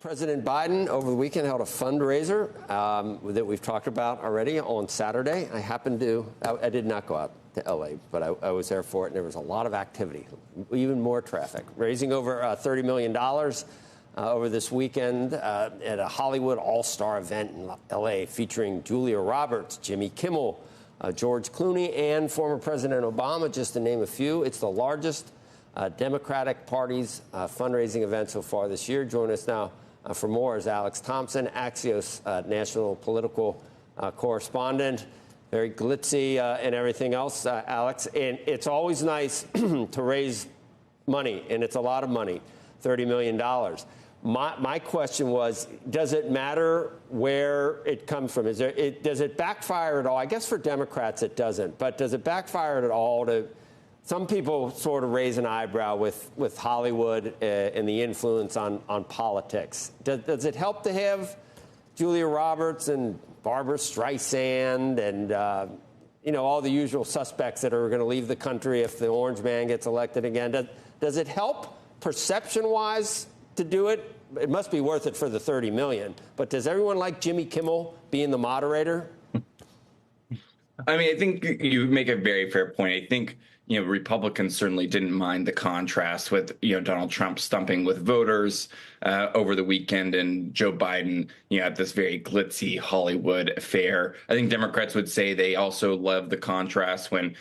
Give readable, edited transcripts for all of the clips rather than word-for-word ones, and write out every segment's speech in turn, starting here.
President Biden over the weekend held a fundraiser that we've talked about already on Saturday. I did not go out to L.A., but I was there for it, and there was a lot of activity, even more traffic, raising over $30 million over this weekend at a Hollywood all-star event in L.A. featuring Julia Roberts, Jimmy Kimmel, George Clooney, and former President Obama, just to name a few. It's the largest Democratic Party's fundraising event so far this year. Join us now for more is Alex Thompson, Axios national political correspondent. Very glitzy and everything else, Alex. And it's always nice to raise money, and it's a lot of money, $30 million. My question was, does it matter where it comes from? Does it backfire at all? I guess for Democrats it doesn't, but does it backfire at all to some people sort of raise an eyebrow with Hollywood and the influence on politics? Does it help to have Julia Roberts and Barbara Streisand and all the usual suspects that are going to leave the country if the orange man gets elected again? Does it help perception-wise to do it? It must be worth it for the $30 million. But does everyone like Jimmy Kimmel being the moderator? I mean, I think you make a very fair point. I think, Republicans certainly didn't mind the contrast with, Donald Trump stumping with voters over the weekend and Joe Biden, at this very glitzy Hollywood affair. I think Democrats would say they also love the contrast when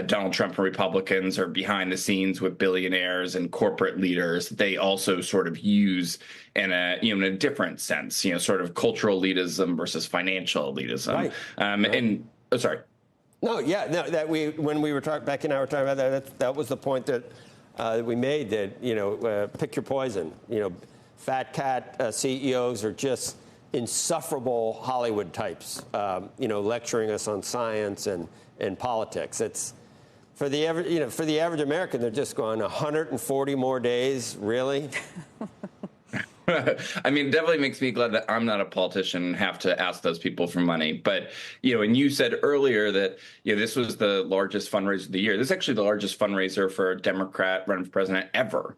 Donald Trump and Republicans are behind the scenes with billionaires and corporate leaders. They also sort of use in a different sense, sort of cultural elitism versus financial elitism. Right. Sorry. No, yeah, no. When we were talking, Becky and I were talking about that was the point that we made. That pick your poison. Fat cat CEOs are just insufferable Hollywood types. Lecturing us on science and politics. It's for the average American. They're just going 140 more days. Really? I mean, it definitely makes me glad that I'm not a politician and have to ask those people for money. But, and you said earlier that, this was the largest fundraiser of the year. This is actually the largest fundraiser for a Democrat running for president ever,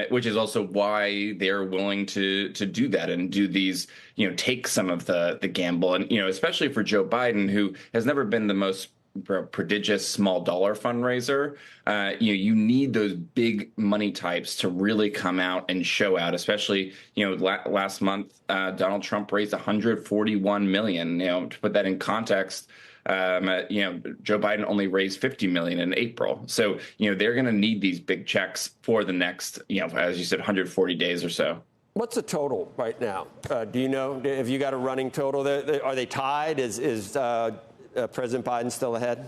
which is also why they're willing to do that and do these, take some of the gamble. And, especially for Joe Biden, who has never been the most prodigious small dollar fundraiser. You need those big money types to really come out and show out, especially, last month, Donald Trump raised $141 million. To put that in context, Joe Biden only raised $50 million in April. So, they're going to need these big checks for the next, as you said, 140 days or so. What's the total right now? Do you know? Have you got a running total? Are they tied? Is President Biden still ahead?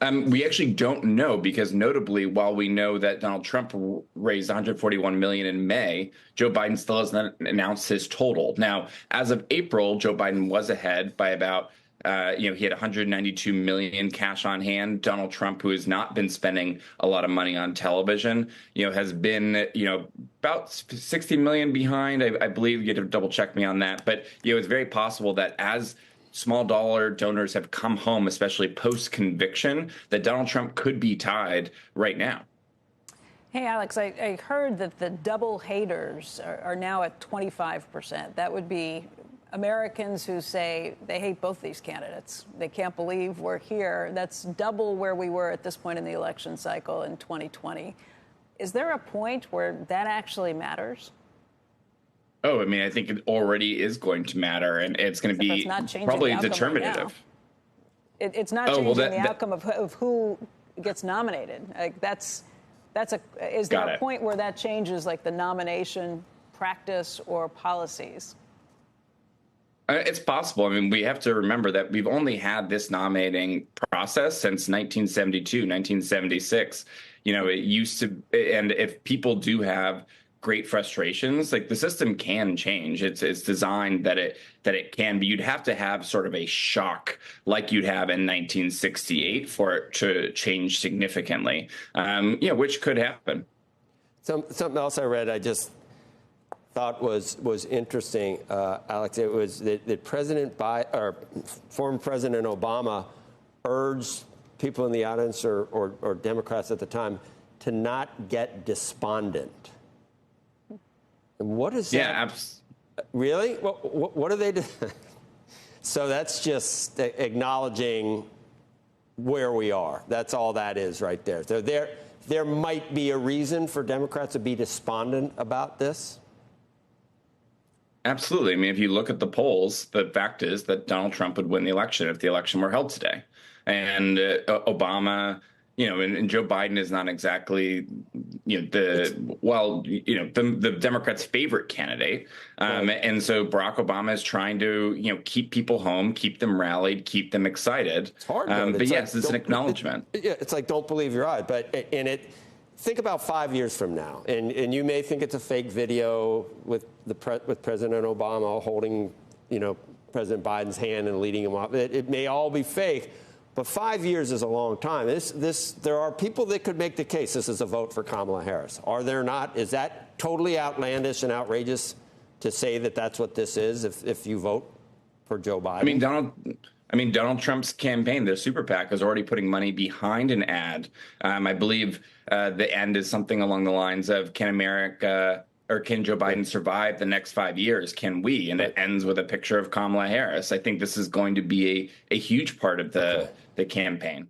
We actually don't know because notably, while we know that Donald Trump raised $141 million in May, Joe Biden still hasn't announced his total. Now, as of April, Joe Biden was ahead by about he had $192 million cash on hand. Donald Trump, who has not been spending a lot of money on television, has been, about $60 million behind. I believe you have to double check me on that. But, it's very possible that as small dollar donors have come home, especially post-conviction, that Donald Trump could be tied right now. Hey, Alex, I heard that the double haters are now at 25%. That would be Americans who say they hate both these candidates. They can't believe we're here. That's double where we were at this point in the election cycle in 2020. Is there a point where that actually matters? Oh, I mean, I think it already is going to matter, and it's going to be probably determinative. Right, it's not changing the outcome of who gets nominated. Like is there a point where that changes, like the nomination practice or policies? It's possible. I mean, we have to remember that we've only had this nominating process since 1972, 1976. It used to, and if people do have great frustrations, like the system can change. It's designed that it can be. You'd have to have sort of a shock like you'd have in 1968 for it to change significantly, which could happen. Something else I read, I just thought was interesting, Alex. It was that former President Obama urged people in the audience or Democrats at the time to not get despondent. What is Yeah, that? Really? What do they do? So that's just acknowledging where we are. That's all that is right there. So there might be a reason for Democrats to be despondent about this. Absolutely. I mean, if you look at the polls, the fact is that Donald Trump would win the election if the election were held today. And Obama, and Joe Biden is not exactly, the Democrats' favorite candidate. Right. And so Barack Obama is trying to, keep people home, keep them rallied, keep them excited. It's hard, but yes, it's an acknowledgement. It's like, don't believe your eyes. But think about 5 years from now, and you may think it's a fake video with President Obama holding, President Biden's hand and leading him up. It may all be fake, but 5 years is a long time. There are people that could make the case this is a vote for Kamala Harris. Are there not? Is that totally outlandish and outrageous to say that that's what this is if you vote for Joe Biden? Donald Trump's campaign, their super PAC, is already putting money behind an ad. I believe the end is something along the lines of, can Joe Biden survive the next 5 years? Can we? And it ends with a picture of Kamala Harris. I think this is going to be a huge part of the campaign.